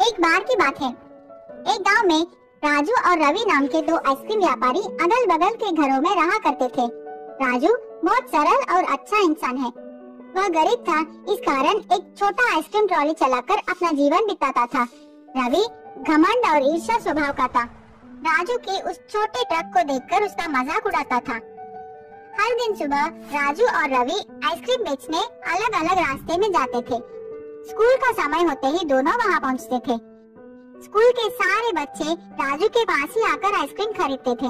एक बार की बात है, एक गांव में राजू और रवि नाम के दो आइसक्रीम व्यापारी अगल बगल के घरों में रहा करते थे। राजू बहुत सरल और अच्छा इंसान है। वह गरीब था, इस कारण एक छोटा आइसक्रीम ट्रॉली चलाकर अपना जीवन बिताता था। रवि घमंड और ईर्ष्या स्वभाव का था। राजू के उस छोटे ट्रक को देखकर उसका मजाक उड़ाता था। हर दिन सुबह राजू और रवि आइसक्रीम बेचने अलग अलग रास्ते में जाते थे। स्कूल का समय होते ही दोनों वहां पहुंचते थे। स्कूल के सारे बच्चे राजू के पास ही आकर आइसक्रीम खरीदते थे।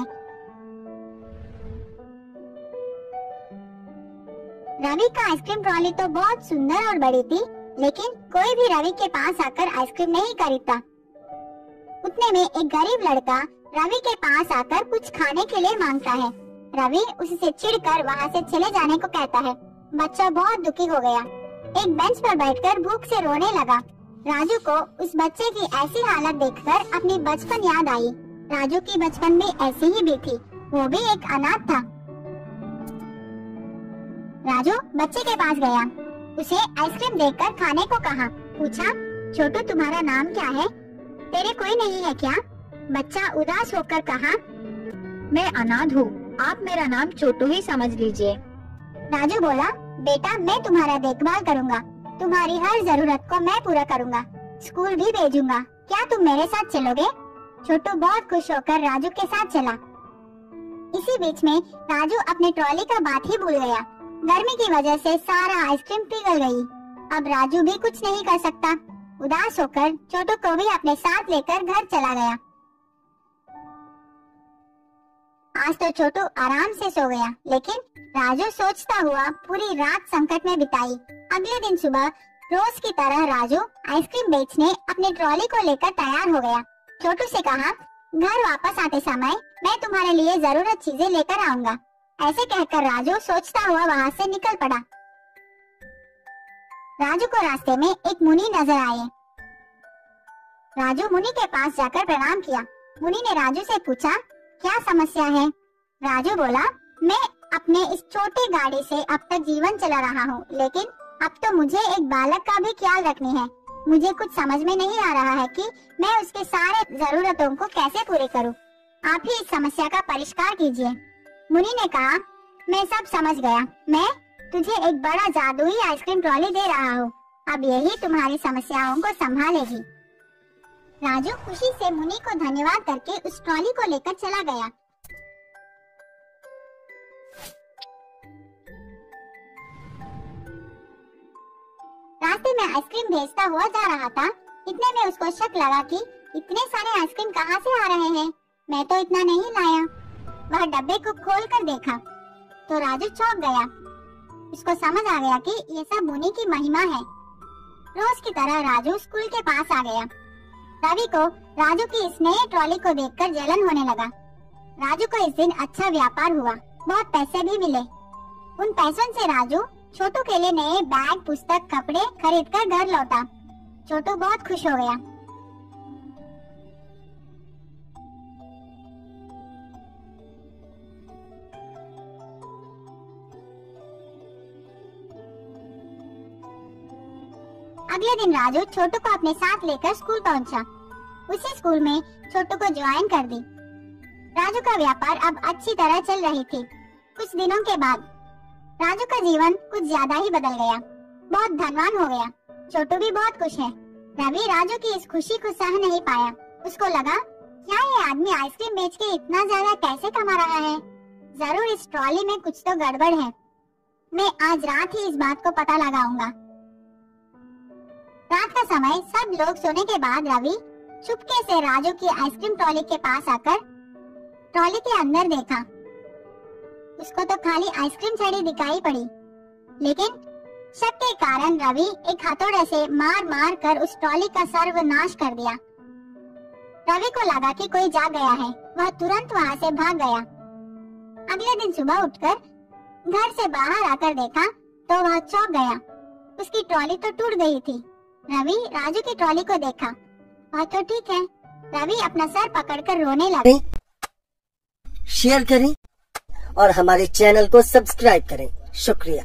रवि का आइसक्रीम ट्रॉली तो बहुत सुंदर और बड़ी थी, लेकिन कोई भी रवि के पास आकर आइसक्रीम नहीं खरीदता। उतने में एक गरीब लड़का रवि के पास आकर कुछ खाने के लिए मांगता है। रवि उससे चिढ़कर वहाँ से चले जाने को कहता है। बच्चा बहुत दुखी हो गया, एक बेंच पर बैठकर भूख से रोने लगा। राजू को उस बच्चे की ऐसी हालत देखकर अपनी बचपन याद आई। राजू की बचपन भी ऐसी ही भी थी, वो भी एक अनाथ था। राजू बच्चे के पास गया, उसे आइसक्रीम देकर खाने को कहा। पूछा, छोटू तुम्हारा नाम क्या है? तेरे कोई नहीं है क्या? बच्चा उदास होकर कहा, मैं अनाथ हूँ, आप मेरा नाम छोटू ही समझ लीजिए। राजू बोला, बेटा मैं तुम्हारा देखभाल करूँगा, तुम्हारी हर जरूरत को मैं पूरा करूँगा, स्कूल भी भेजूंगा, क्या तुम मेरे साथ चलोगे? छोटू बहुत खुश होकर राजू के साथ चला। इसी बीच में राजू अपने ट्रॉली का बात ही भूल गया। गर्मी की वजह से सारा आइसक्रीम पिघल गई। अब राजू भी कुछ नहीं कर सकता। उदास होकर छोटू को भी अपने साथ लेकर घर चला गया। आज तो छोटू आराम से सो गया, लेकिन राजू सोचता हुआ पूरी रात संकट में बिताई। अगले दिन सुबह रोज की तरह राजू आइसक्रीम बेचने अपने ट्रॉली को लेकर तैयार हो गया। छोटू से कहा, घर वापस आते समय मैं तुम्हारे लिए जरूरत चीजें लेकर आऊंगा। ऐसे कहकर राजू सोचता हुआ वहाँ से निकल पड़ा। राजू को रास्ते में एक मुनि नजर आए। राजू मुनि के पास जाकर प्रणाम किया। मुनि ने राजू से पूछा, क्या समस्या है? राजू बोला, मैं अपने इस छोटे गाड़ी से अब तक जीवन चला रहा हूँ, लेकिन अब तो मुझे एक बालक का भी ख्याल रखनी है। मुझे कुछ समझ में नहीं आ रहा है कि मैं उसके सारे जरूरतों को कैसे पूरे करूँ। आप ही इस समस्या का परिष्कार कीजिए। मुनि ने कहा, मैं सब समझ गया, मैं तुझे एक बड़ा जादुई आइसक्रीम ट्रॉली दे रहा हूँ, अब यही तुम्हारी समस्याओं को संभालेगी। राजू खुशी से मुनि को धन्यवाद करके उस ट्रॉली को लेकर चला गया। रास्ते में आइसक्रीम भेजता हुआ जा रहा था। इतने में उसको शक लगा कि इतने सारे आइसक्रीम कहाँ से आ रहे हैं, मैं तो इतना नहीं लाया। वह डब्बे को खोलकर देखा तो राजू चौंक गया। उसको समझ आ गया कि ये सब मुनि की महिमा है। रोज की तरह राजू स्कूल के पास आ गया। रवि को राजू की इस नई ट्रॉली को देखकर जलन होने लगा। राजू को इस दिन अच्छा व्यापार हुआ, बहुत पैसे भी मिले। उन पैसों से राजू छोटू के लिए नए बैग, पुस्तक, कपड़े खरीदकर घर लौटा। छोटू बहुत खुश हो गया। अगले दिन राजू छोटू को अपने साथ लेकर स्कूल पहुंचा। उसी स्कूल में छोटू को ज्वाइन कर दी। राजू का व्यापार अब अच्छी तरह चल रही थी। कुछ दिनों के बाद राजू का जीवन कुछ ज्यादा ही बदल गया, बहुत धनवान हो गया। छोटू भी बहुत खुश है। रवि राजू की इस खुशी को सह नहीं पाया। उसको लगा, क्या ये आदमी आइसक्रीम बेच के इतना ज्यादा कैसे कमा रहा है? जरूर इस ट्रॉली में कुछ तो गड़बड़ है। मैं आज रात ही इस बात को पता लगाऊंगा। रात का समय, सब लोग सोने के बाद रवि चुपके से राजू की आइसक्रीम ट्रॉली के पास आकर ट्रॉली के अंदर देखा। उसको तो खाली आइसक्रीम छड़ी दिखाई पड़ी, लेकिन शक के कारण रवि एक हथौड़े से मार मार कर उस ट्रॉली का सर्वनाश कर दिया। रवि को लगा कि कोई जाग गया है, वह तुरंत वहाँ से भाग गया। अगले दिन सुबह उठकर घर से बाहर आकर देखा तो वह चौंक गया। उसकी ट्रॉली तो टूट गई थी। रवि राजू की ट्रॉली को देखा, वह तो ठीक है। रवि अपना सर पकड़कर रोने लगा। शेयर करें और हमारे चैनल को सब्सक्राइब करें। शुक्रिया।